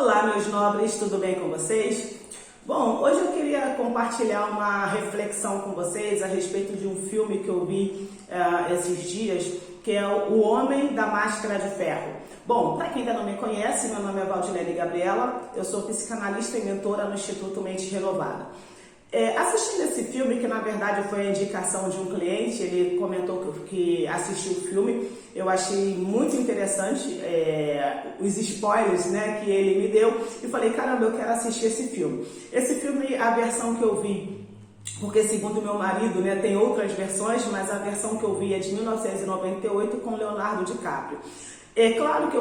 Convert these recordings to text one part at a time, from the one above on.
Olá, meus nobres, tudo bem com vocês? Bom, hoje eu queria compartilhar uma reflexão com vocês a respeito de um filme que eu vi esses dias, que é O Homem da Máscara de Ferro. Bom, para quem ainda não me conhece, meu nome é Valdinelli Gabriela, eu sou psicanalista e mentora no Instituto Mente Renovada. Assistindo esse filme, que na verdade foi a indicação de um cliente, ele comentou que assistiu o filme, eu achei muito interessante os spoilers, né, que ele me deu, e falei, caramba, eu quero assistir esse filme. Esse filme, a versão que eu vi, porque segundo meu marido, né, tem outras versões, mas a versão que eu vi é de 1998 com Leonardo DiCaprio. É claro que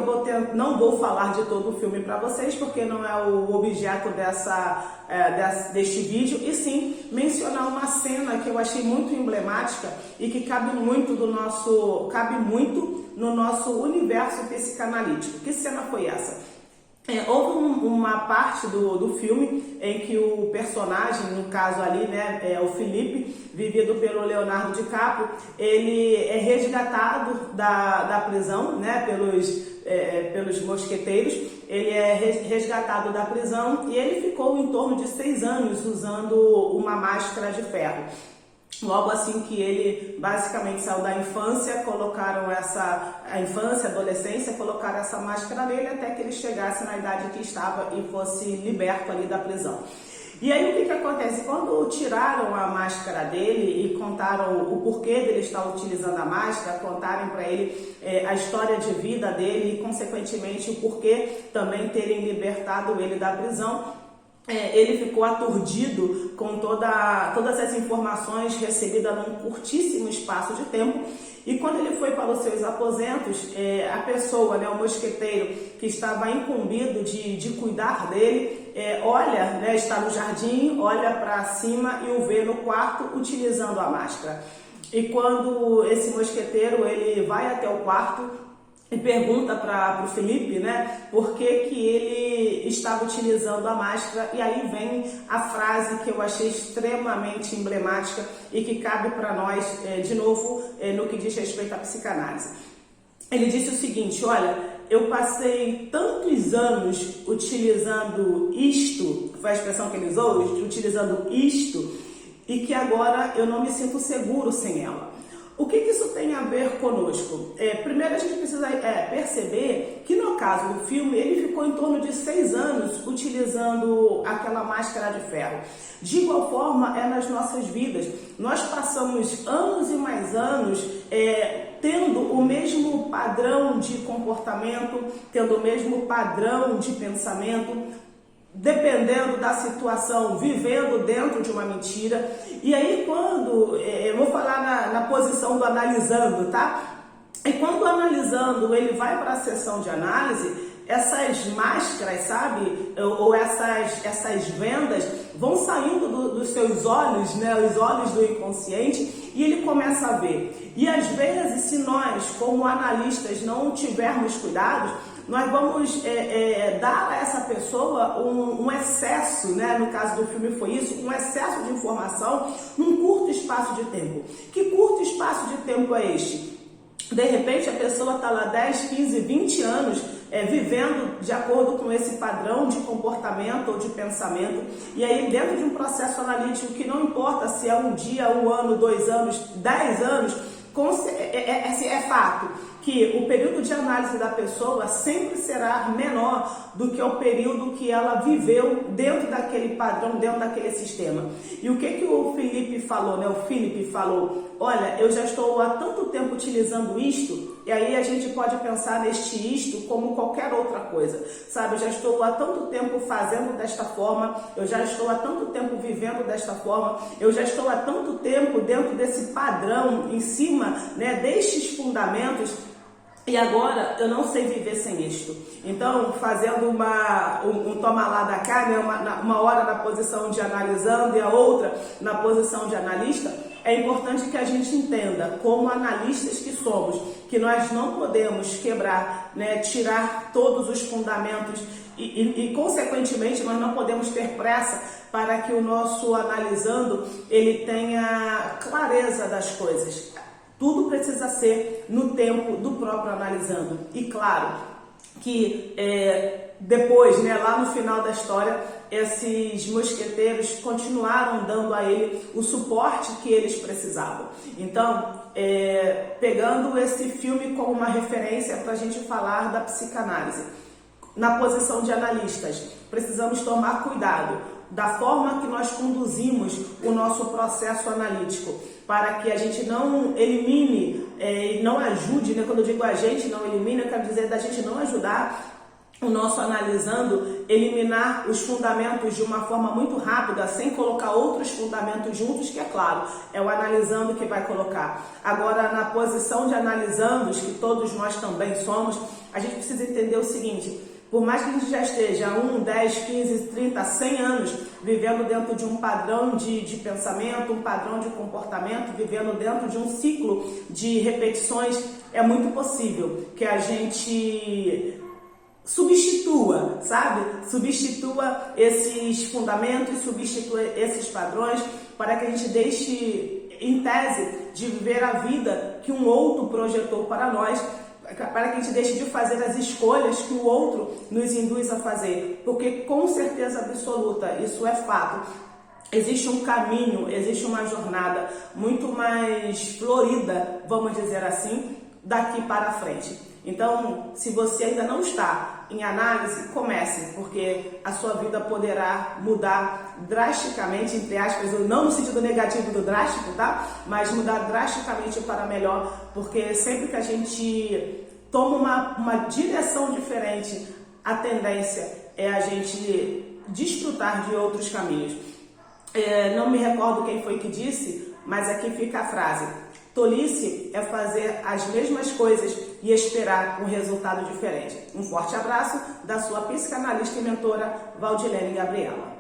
não vou falar de todo o filme para vocês, porque não é o objeto deste vídeo, e sim mencionar uma cena que eu achei muito emblemática e que cabe muito no nosso universo psicanalítico. Que cena foi essa? Houve uma parte do filme em que o personagem, no caso ali, né, o Felipe, vivido pelo Leonardo DiCaprio, ele é resgatado da prisão, né, pelos mosqueteiros. Ele é resgatado da prisão e ele ficou em torno de 6 anos usando uma máscara de ferro. Logo assim que ele basicamente saiu da infância, adolescência, colocaram essa máscara nele até que ele chegasse na idade que estava e fosse liberto ali da prisão. E aí o que acontece? Quando tiraram a máscara dele e contaram o porquê dele estar utilizando a máscara, contaram para ele a história de vida dele e consequentemente o porquê também terem libertado ele da prisão, ele ficou aturdido com todas as informações recebidas num curtíssimo espaço de tempo. E quando ele foi para os seus aposentos, a pessoa, né, o mosqueteiro que estava incumbido de cuidar dele, olha, né, está no jardim, olha para cima e o vê no quarto utilizando a máscara. E quando esse mosqueteiro ele vai até o quarto e pergunta para o Felipe, né, por que ele estava utilizando a máscara, e aí vem a frase que eu achei extremamente emblemática e que cabe para nós, de novo, no que diz respeito à psicanálise. Ele disse o seguinte: olha, eu passei tantos anos utilizando isto, foi a expressão que ele usou, utilizando isto, e que agora eu não me sinto seguro sem ela. O que isso tem a ver conosco? Primeiro a gente precisa perceber que no caso do filme ele ficou em torno de 6 anos utilizando aquela máscara de ferro. De igual forma é nas nossas vidas. Nós passamos anos e mais anos tendo o mesmo padrão de comportamento, tendo o mesmo padrão de pensamento, dependendo da situação, vivendo dentro de uma mentira. E aí quando, eu vou falar na posição do analisando, tá? E quando o analisando ele vai para a sessão de análise, essas máscaras, sabe, ou essas vendas vão saindo dos seus olhos, né, os olhos do inconsciente, e ele começa a ver. E às vezes, se nós, como analistas, não tivermos cuidados, nós vamos dar a essa pessoa um excesso, né? No caso do filme foi isso, um excesso de informação num curto espaço de tempo. Que curto espaço de tempo é este? De repente a pessoa está lá 10, 15, 20 anos vivendo de acordo com esse padrão de comportamento ou de pensamento, e aí dentro de um processo analítico que não importa se é um dia, um ano, 2 anos, 10 anos, é fato que o período de análise da pessoa sempre será menor do que o período que ela viveu dentro daquele padrão, dentro daquele sistema. E o que o Felipe falou, né? O Felipe falou: olha, eu já estou há tanto tempo utilizando isto, e aí a gente pode pensar neste isto como qualquer outra coisa, sabe? Eu já estou há tanto tempo fazendo desta forma, eu já estou há tanto tempo vivendo desta forma, eu já estou há tanto tempo dentro desse padrão, em cima, né, destes fundamentos, e agora eu não sei viver sem isto. Então, fazendo um toma lá da cá, né, uma hora na posição de analisando e a outra na posição de analista, é importante que a gente entenda, como analistas que somos, que nós não podemos quebrar, né, tirar todos os fundamentos e consequentemente, nós não podemos ter pressa para que o nosso analisando ele tenha clareza das coisas. Tudo precisa ser no tempo do próprio analisando. E claro que depois, né, lá no final da história, esses mosqueteiros continuaram dando a ele o suporte que eles precisavam. Então, pegando esse filme como uma referência para a gente falar da psicanálise, na posição de analistas, precisamos tomar cuidado da forma que nós conduzimos o nosso processo analítico, para que a gente não elimine, não ajude, né? Quando eu digo a gente não elimine, eu quero dizer da gente não ajudar o nosso analisando, eliminar os fundamentos de uma forma muito rápida, sem colocar outros fundamentos juntos, que é claro, é o analisando que vai colocar. Agora, na posição de analisandos, que todos nós também somos, a gente precisa entender o seguinte: por mais que a gente já esteja 1, 10, 15, 30, 100 anos vivendo dentro de um padrão de pensamento, um padrão de comportamento, vivendo dentro de um ciclo de repetições, é muito possível que a gente substitua, sabe? Substitua esses fundamentos, substitua esses padrões, para que a gente deixe, em tese, de viver a vida que um outro projetou para nós, para que a gente deixe de fazer as escolhas que o outro nos induz a fazer. Porque, com certeza absoluta, isso é fato, existe um caminho, existe uma jornada muito mais florida, vamos dizer assim, daqui para frente. Então, se você ainda não está em análise, comece, porque a sua vida poderá mudar drasticamente, entre aspas, não no sentido negativo do drástico, tá? Mas mudar drasticamente para melhor, porque sempre que a gente toma uma direção diferente, a tendência é a gente desfrutar de outros caminhos. Não me recordo quem foi que disse, mas aqui fica a frase: tolice é fazer as mesmas coisas e esperar um resultado diferente. Um forte abraço da sua psicanalista e mentora, Valdilene Gabriela.